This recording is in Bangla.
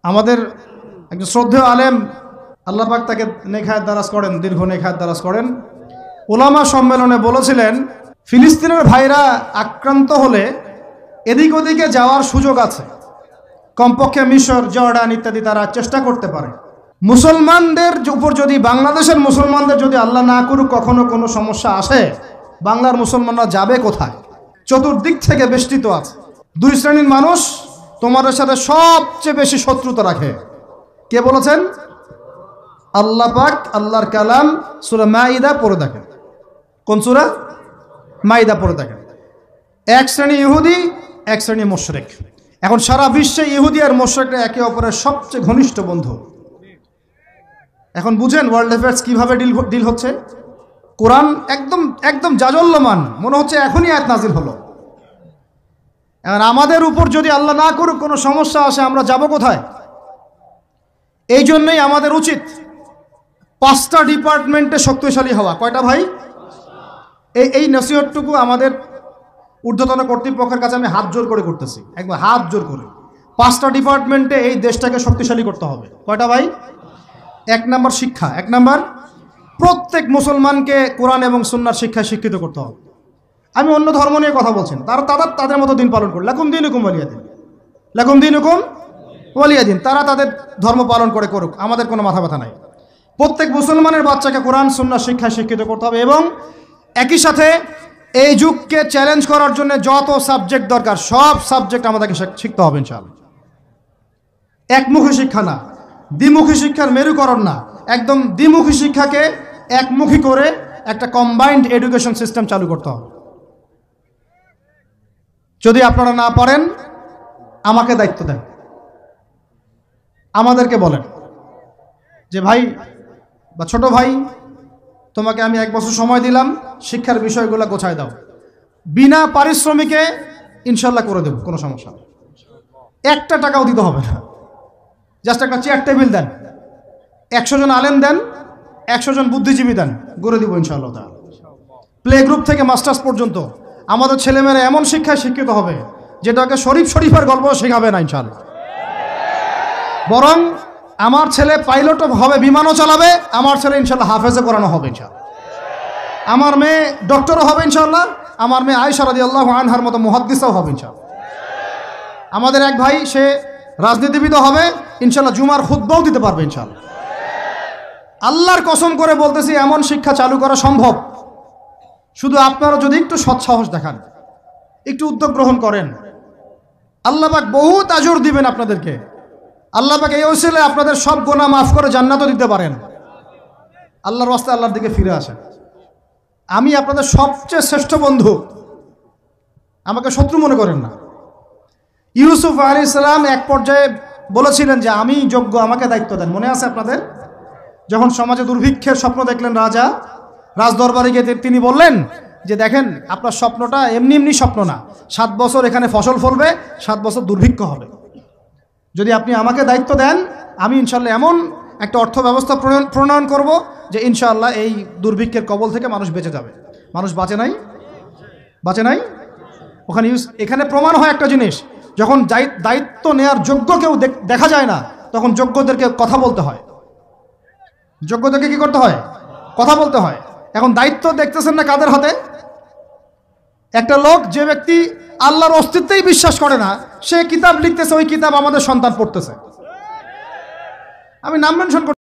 আমাদের একজন শ্রদ্ধেয় আলেম, আল্লাহ পাক তাকে নেক হায়াত দারাজ করেন, দীর্ঘ নেক হায়াত দারাজ করেন, উলামা সম্মেলনে বলেছিলেন, ফিলিস্তিনের ভাইরা আক্রান্ত হলে এদিক ওদিকে যাওয়ার সুযোগ আছে, কমপক্ষে মিশর, জর্ডান ইত্যাদি তারা চেষ্টা করতে পারে। মুসলমানদের উপর যদি, বাংলাদেশের মুসলমানদের যদি আল্লাহ না করুক কখনো কোনো সমস্যা আসে, বাংলার মুসলমানরা যাবে কোথায়? চতুর্দিক থেকে বেষ্টিত আছে। দুই শ্রেণীর মানুষ তোমাদের সাথে সবচেয়ে বেশি শত্রুতা রাখে। কে বলেছেন? আল্লাহ পাক, আল্লাহর কালাম সূরা মাইদা পড়ে দেখেন। কোন সূরা? মাইদা পড়ে দেখেন। এক শ্রেণী ইহুদি, এক শ্রেণী মুশরিক। এখন সারা বিশ্বে ইহুদি আর মুশরিকরা একে অপরের সবচেয়ে ঘনিষ্ঠ বন্ধু। এখন বুঝেন ওয়ার্ল্ড অ্যাফেয়ার্স কিভাবে ডিল হচ্ছে। কোরআন একদম একদম জাজল্যমান, মনে হচ্ছে এখনই আয়াত নাজিল হলো। এখন আমাদের উপর যদি আল্লাহ না করুক কোনো সমস্যা আসে, আমরা যাব কোথায়? এই জন্যই আমাদের উচিত 5টা ডিপার্টমেন্টে শক্তিশালী হওয়া। কয়টা ভাই? এই নসিহতটুকু আমাদের ঊর্ধ্বতন কর্তৃপক্ষের কাছে আমি হাত জোর করে করতেছি, একদম হাত জোর করে। 5টা ডিপার্টমেন্টে এই দেশটাকে শক্তিশালী করতে হবে। কয়টা ভাই? 1 নম্বর শিক্ষা। 1 নম্বর, প্রত্যেক মুসলমানকে কোরআন এবং সুন্নাহর শিক্ষায় শিক্ষিত করতে হবে। আমি অন্য ধর্ম নিয়ে কথা বলছেন, তাদের মতো দিন পালন করে, লাকুম দীনুকুম ওয়ালিয়া দিন, লাকুম দীনুকুম ওয়ালিয়া দিন। তারা তাদের ধর্ম পালন করে করুক, আমাদের কোনো মাথা ব্যথা নাই। প্রত্যেক মুসলমানের বাচ্চাকে কোরআন সুন্নাহর শিক্ষায় শিক্ষিত করতে হবে এবং একই সাথে এই যুগকে চ্যালেঞ্জ করার জন্য যত সাবজেক্ট দরকার সব সাবজেক্ট আমাদেরকে শিখতে হবে ইনশাআল্লাহ। একমুখী শিক্ষা না, দ্বিমুখী শিক্ষার মেরুকরণ না, একদম দ্বিমুখী শিক্ষাকে একমুখী করে একটা কম্বাইন্ড এডুকেশন সিস্টেম চালু করতে হবে। যদি আপনারা না পারেন, আমাকে দায়িত্ব দেন, আমাদেরকে বলেন যে ভাই বা ছোট ভাই, তোমাকে আমি 1 বছর সময় দিলাম, শিক্ষার বিষয়গুলো গোছায় দাও। বিনা পারিশ্রমিকে ইনশাল্লাহ করে দেব, কোনো সমস্যা নেই। 1টা টাকাও দিতে হবে না, জাস্ট একটা চেয়ার টেবিল দেন, 100 জন আলেম দেন, 100 জন বুদ্ধিজীবী দেন, গড়ে দিব ইনশাআল্লাহ। প্লে গ্রুপ থেকে মাস্টার্স পর্যন্ত আমাদের ছেলেমেয়েরা এমন শিক্ষায় শিক্ষিত হবে যেটাকে শরীফের গল্প শেখাবে না ইনশাআল্লাহ। বরং আমার ছেলে পাইলটও হবে, বিমানও চালাবে, আমার ছেলে ইনশাআল্লাহ হাফেজে করানো হবে ইনশাআল্লাহ। আমার মেয়ে ডক্টরও হবে ইনশাআল্লাহ, আমার মেয়ে আয়েশা রাদিয়াল্লাহু আনহার মতো মুহাদ্দিসও হবে ইনশাআল্লাহ। আমাদের এক ভাই, সে রাজনীতিবিদও হবে ইনশাআল্লাহ, জুমার খুতবাও দিতে পারবে ইনশাআল্লাহ। আল্লাহর কসম করে বলতেছি, এমন শিক্ষা চালু করা সম্ভব। শুধু আপনারা যদি একটু সৎসাহস দেখান, একটু উদ্যোগ গ্রহণ করেন, আল্লাহ পাক বহুত আজর দিবেন আপনাদেরকে। আল্লাহ পাক এই ওসিলায় আপনাদের সব গুনাহ মাফ করে জান্নাতও দিতে পারেন। আল্লাহর রাস্তায় আল্লাহর দিকে ফিরে আসেন। আমি আপনাদের সবচেয়ে শ্রেষ্ঠ বন্ধু, আমাকে শত্রু মনে করেন না। ইউসুফ আলাইহিস সালাম এক পর্যায়ে বলেছিলেন যে আমি যোগ্য, আমাকে দায়িত্ব দেন। মনে আছে আপনাদের? যখন সমাজে দুর্ভিক্ষের স্বপ্ন দেখলেন রাজদরবারে গিয়ে তিনি বললেন যে দেখেন, আপনার স্বপ্নটা এমনি এমনি স্বপ্ন না, 7 বছর এখানে ফসল ফলবে, 7 বছর দুর্ভিক্ষ হবে। যদি আপনি আমাকে দায়িত্ব দেন, আমি ইনশাআল্লাহ এমন একটা অর্থ ব্যবস্থা প্রণয়ন করব যে ইনশাআল্লাহ এই দুর্ভিক্ষের কবল থেকে মানুষ বেঁচে যাবে। মানুষ বাঁচে নাই। এখানে প্রমাণ হয় একটা জিনিস, যখন দায়িত্ব নেয়ার যোগ্য কেউ দেখা যায় না, তখন যোগ্যদেরকে কথা বলতে হয়। যোগ্যদেরকে কি করতে হয়? কথা বলতে হয়। এখন দায়িত্ব দেখতেছেন না কাদের হাতে? একটা লোক, যে ব্যক্তি আল্লাহর অস্তিত্বেই বিশ্বাস করে না, সে কিতাব লিখতেছে, ওই কিতাব আমাদের সন্তান পড়তেছে। আমি নাম মেনশন